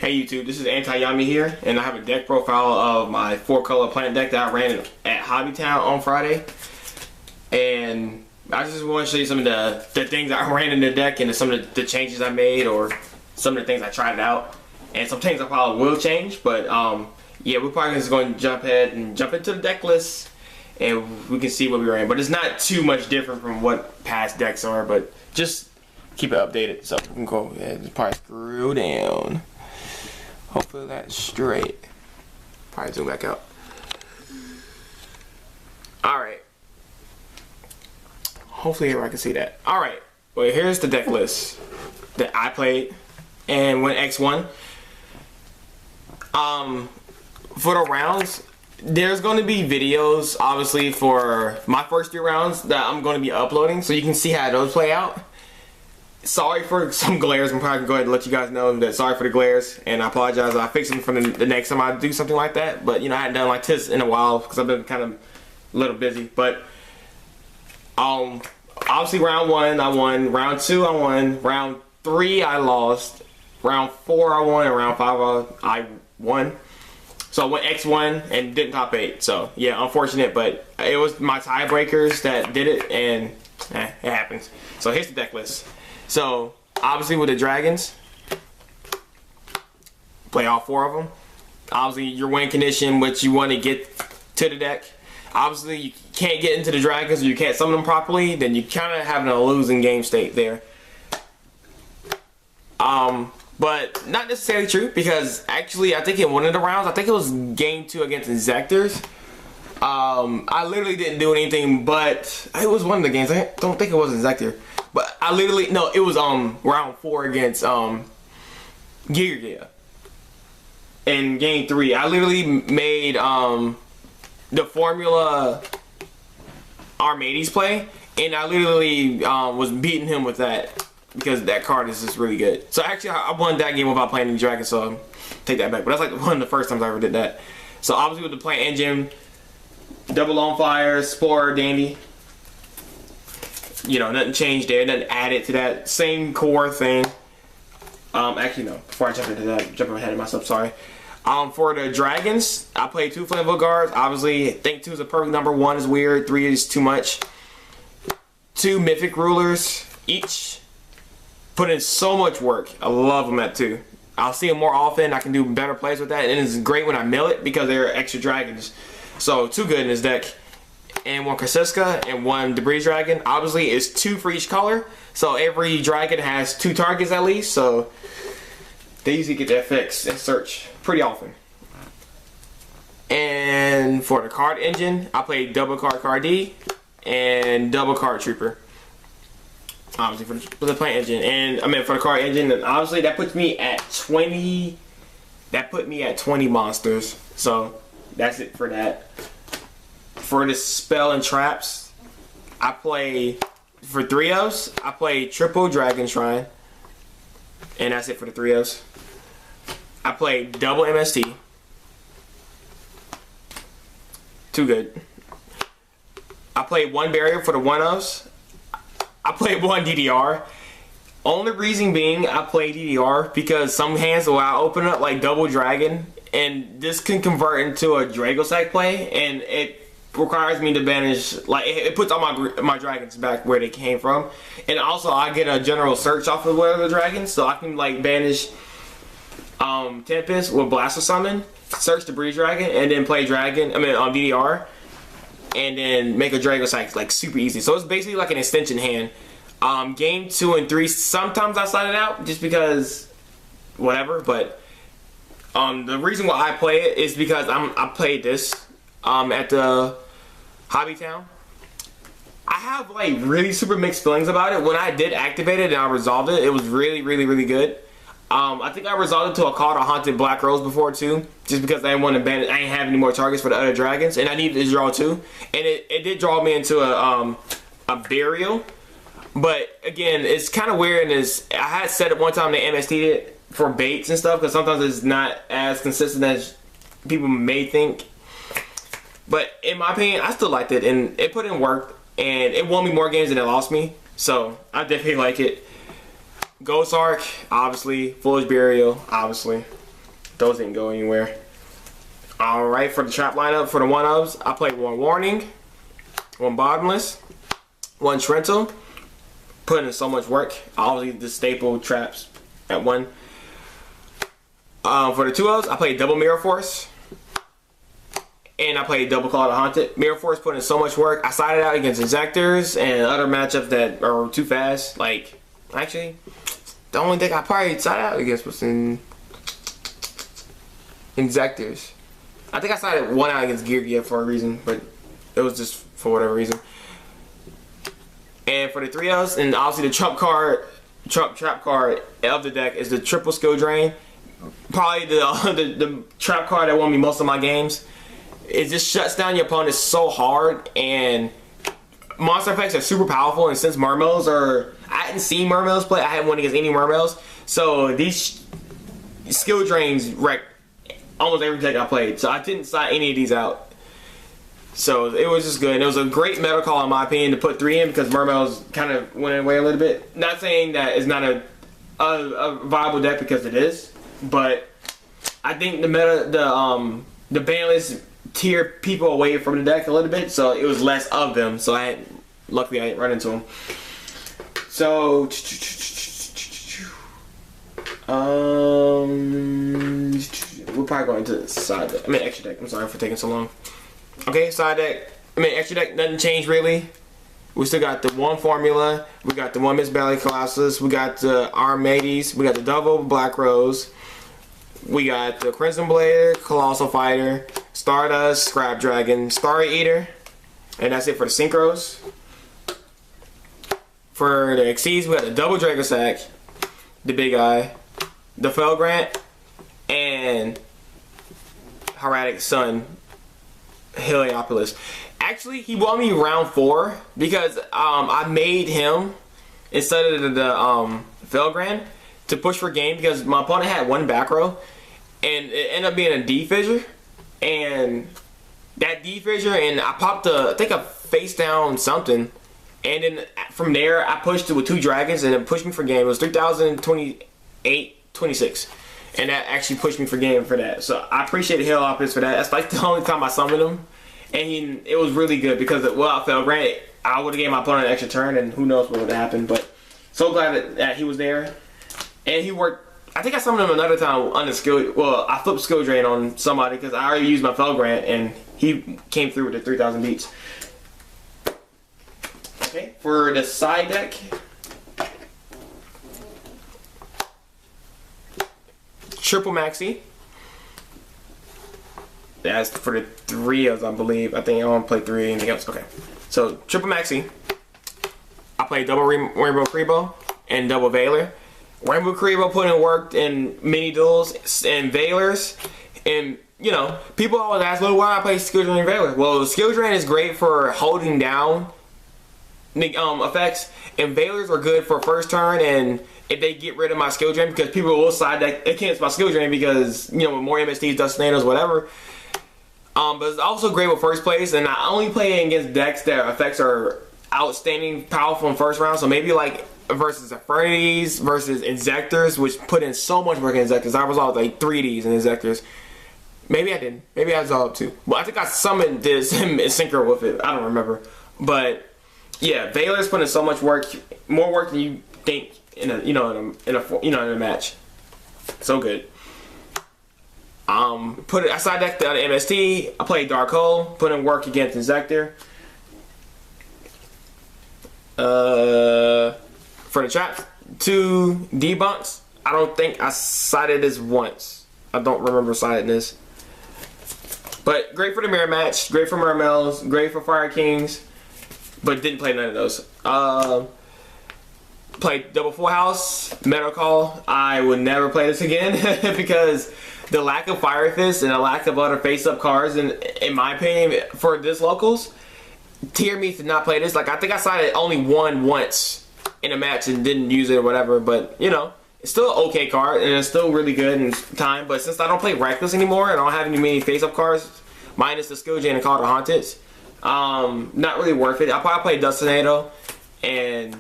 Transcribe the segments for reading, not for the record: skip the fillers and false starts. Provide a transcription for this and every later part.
Hey YouTube, this is Yami here, and I have a deck profile of my 4-color plant deck that I ran at Hobbytown on Friday. And I just want to show you some of the things I ran in the deck and some of the changes I made, or some of the things I tried out. And some things I probably will change, but yeah, we're probably just going to jump into the deck list, and we can see what we ran. But it's not too much different from what past decks are, but just keep it updated. So we can go ahead and probably screw down. Hopefully that's straight. Probably zoom back out. Alright. Hopefully everyone can see that. Alright. Well, here's the deck list that I played and went X1. For the rounds, there's going to be videos, obviously, for my first 3 rounds that I'm going to be uploading, so you can see how those play out. Sorry for some glares. I'm probably going to go ahead and let you guys know that sorry for the glares, and I apologize. I'll fix them for the next time I do something like that. But you know, I hadn't done like this in a while because I've been kind of a little busy. But obviously round 1 I won, round 2 I won, round 3 I lost, round 4 I won, and round 5 I won. So I went X1 and didn't top 8. So yeah, unfortunate, but it was my tiebreakers that did it, and it happens. So here's the deck list. So, obviously with the dragons, play all 4 of them. Obviously, your win condition, what you want to get to the deck. Obviously, you can't get into the dragons, or you can't summon them properly, then you kind of having a losing game state there. But not necessarily true, because actually, I think in one of the rounds, I think it was game 2 against Inzectors. I literally didn't do anything, but it was one of the games. I don't think it was Inzector. But I literally, no, it was round 4 against Giga. In game 3, I literally made the Formula Armades play, and I literally was beating him with that because that card is just really good. So actually, I won that game without playing any dragon, so take that back. But that's like one of the first times I ever did that. So obviously with the plant engine, double on fire, Spore, Dandy. You know, nothing changed there, nothing added to that same core thing. Actually, no, before I jump into that, jump ahead of myself, sorry. For the dragons, I played 2 Flammable Guards. Obviously, I think 2 is a perfect number, 1 is weird, 3 is too much. 2 Mythic Rulers each. Put in so much work. I love them at 2. I'll see them more often. I can do better plays with that, and it's great when I mill it because they're extra dragons. So, 2 good in this deck. And 1 Krasiska and 1 Debris Dragon. Obviously, it's 2 for each color, so every dragon has 2 targets at least, so they usually get that fixed and search pretty often. And for the card engine, I played double card Cardi and double card Trooper. Obviously for the plant engine, and I mean for the card engine, and obviously that puts me at 20. That put me at 20 monsters. So that's it for that. For the spell and traps, I play, for 3-0s, I play triple Dragon Shrine. And that's it for the 3-0s. I play double MST. 2 good. I played 1 barrier for the 1-0s. I played 1 DDR. Only reason being I play DDR because some hands will open up like double dragon, and this can convert into a Dragosack play, and it requires me to banish, like it puts all my dragons back where they came from, and also I get a general search off of one of the dragons, so I can like banish Tempest with Blaster Summon, search the Breeze Dragon, and then play dragon. I mean DDR, and then make a Dragosack like super easy. So it's basically like an extension hand. Game 2 and 3, sometimes I slide it out just because whatever, but the reason why I play it is because I played this at the Hobbytown. I have like really super mixed feelings about it. When I did activate it and I resolved it, it was really good. I think I resolved it to a card of Haunted Black Rose before too, just because I didn't want to ban it. I didn't have any more targets for the other dragons, and I needed to draw 2, and it did draw me into a burial. But again, it's kind of weird, and I had said it one time they MST'd it for baits and stuff, because sometimes it's not as consistent as people may think. But in my opinion, I still liked it, and it put in work, and it won me more games than it lost me. So I definitely like it. Ghost Arc, obviously. Foolish Burial, obviously. Those didn't go anywhere. Alright, for the trap lineup, for the 1-ofs, I played 1 Warning, 1 Bottomless, 1 Trento. Putting in so much work. Obviously, the staple traps at 1. For the 2-ofs, I played double Mirror Force. And I played double Call to Haunted. Mirror Force put in so much work. I sided out against Injectors and other matchups that are too fast. Like, actually, the only deck I probably sided out against was in Injectors. I think I sided 1 out against Gear for a reason, but it was just for whatever reason. And for the 3-ofs, and obviously the trap card of the deck is the triple skill drain. Probably the trap card that won me most of my games. It just shuts down your opponent so hard, and monster effects are super powerful. And since Mermails I hadn't seen Mermails play, I hadn't won against any Mermails, so these skill drains wreck almost every deck I played. So I didn't side any of these out. So it was just good. And it was a great meta call in my opinion to put 3 in because Mermails kind of went away a little bit. Not saying that it's not a viable deck because it is, but I think the meta, the balance tear people away from the deck a little bit, so it was less of them. So luckily I didn't run into them. So we're probably going to the side deck. I mean extra deck. I'm sorry for taking so long. Okay, side deck. I mean extra deck. Nothing changed really. We still got the 1 Formula. We got the 1 Miss Belly Colossus. We got the Armades. We got the double Black Rose. We got the Crimson Blade, Colossal Fighter, Stardust, Scrap Dragon, Star Eater, and that's it for the Synchros. For the Xyz, we got the double Dragon Sack, the Big Eye, the Felgrant, and Hieratic Sun, Heliopolis. Actually, he won me round 4 because I made him instead of the Felgrant to push for game because my opponent had 1 back row, and it ended up being a D fissure, and that D fissure, and I popped I think a face down something, and then from there I pushed it with 2 dragons, and it pushed me for game. It was 3,028-26, and that actually pushed me for game for that. So I appreciate Heliopolis for that. That's like the only time I summoned him, and it was really good because I felt great. I would have gave my opponent an extra turn, and who knows what would have happened. But so glad that he was there. And he worked. I think I summoned him another time on the skill. Well, I flipped skill drain on somebody because I already used my Felgrant, and he came through with the 3,000 beats. Okay, for the side deck, triple Maxi. That's for the 3-ofs, I believe. I think I want to play 3. Anything else? Okay. So triple Maxi. I played double Rainbow Kribo and double Veiler. Rainbow Kribo put in work in mini duels and Veilers, and you know, people always ask, well, why I play Skill Drain and Veiler? Well, Skill Drain is great for holding down effects, and Veilers are good for first turn, and if they get rid of my Skill Drain, because people will side deck against my Skill Drain because, you know, with more MSTs, Dust Tornadoes, whatever. But it's also great with first place, and I only play against decks that effects are outstanding, powerful in first round, so maybe like versus Infernities, versus Injectors, which put in so much work in Injectors. I resolved like 3Ds in Injectors. Maybe I didn't. Maybe I resolved 2. Well, I think I summoned this in synchro with it. I don't remember. But yeah, Veiler's put in so much work, more work than you think in a in a match. So good. I side decked the MST. I played Dark Hole, put in work against Injector. For the traps, 2 debunks. I don't think I sided this once. I don't remember siding this. But great for the mirror match, great for Mermails, great for Fire Kings, but didn't play none of those. Played double Full House, Metal Call. I would never play this again because the lack of Fire Fist and the lack of other face-up cards, and in my opinion, for this locals, tier me to not play this. Like, I think I sided only once in a match and didn't use it or whatever, but you know, it's still an okay card and it's still really good in time. But since I don't play Reckless anymore and I don't have any many face-up cards, minus the Skill Drain and Call to Haunted, not really worth it. I'll probably play Dust Tornado and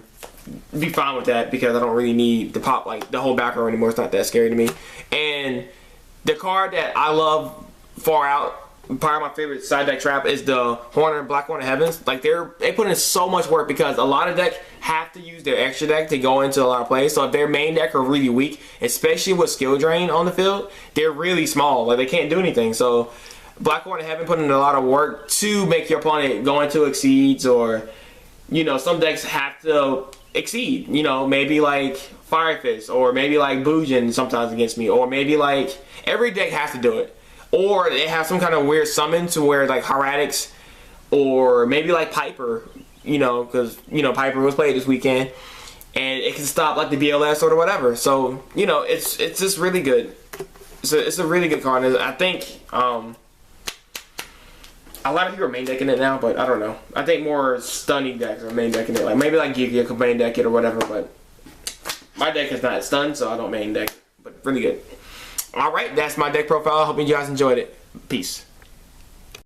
be fine with that because I don't really need to pop like the whole back row anymore. It's not that scary to me. And The card that I love far out, probably my favorite side deck trap, is the Horner and Black Hornet Heavens. Like they put in so much work because a lot of decks have to use their extra deck to go into a lot of plays. So if their main deck are really weak, especially with skill drain on the field, they're really small. Like they can't do anything. So Black Hornet Heaven put in a lot of work to make your opponent go into exceeds, or you know, some decks have to exceed. You know, maybe like Fire Fist, or maybe like Bujin sometimes against me, or maybe like every deck has to do it. Or they have some kind of weird summon to where like Heretics, or maybe like Piper, you know, because you know Piper was played this weekend, and it can stop like the BLS or whatever. So you know, it's just really good. It's a really good card. I think a lot of people are main decking it now, but I don't know. I think more stunning decks are main decking it. Like maybe like Geeky could main deck it or whatever, but my deck is not stunned, so I don't main deck it. But really good. Alright, that's my deck profile. I hope you guys enjoyed it. Peace.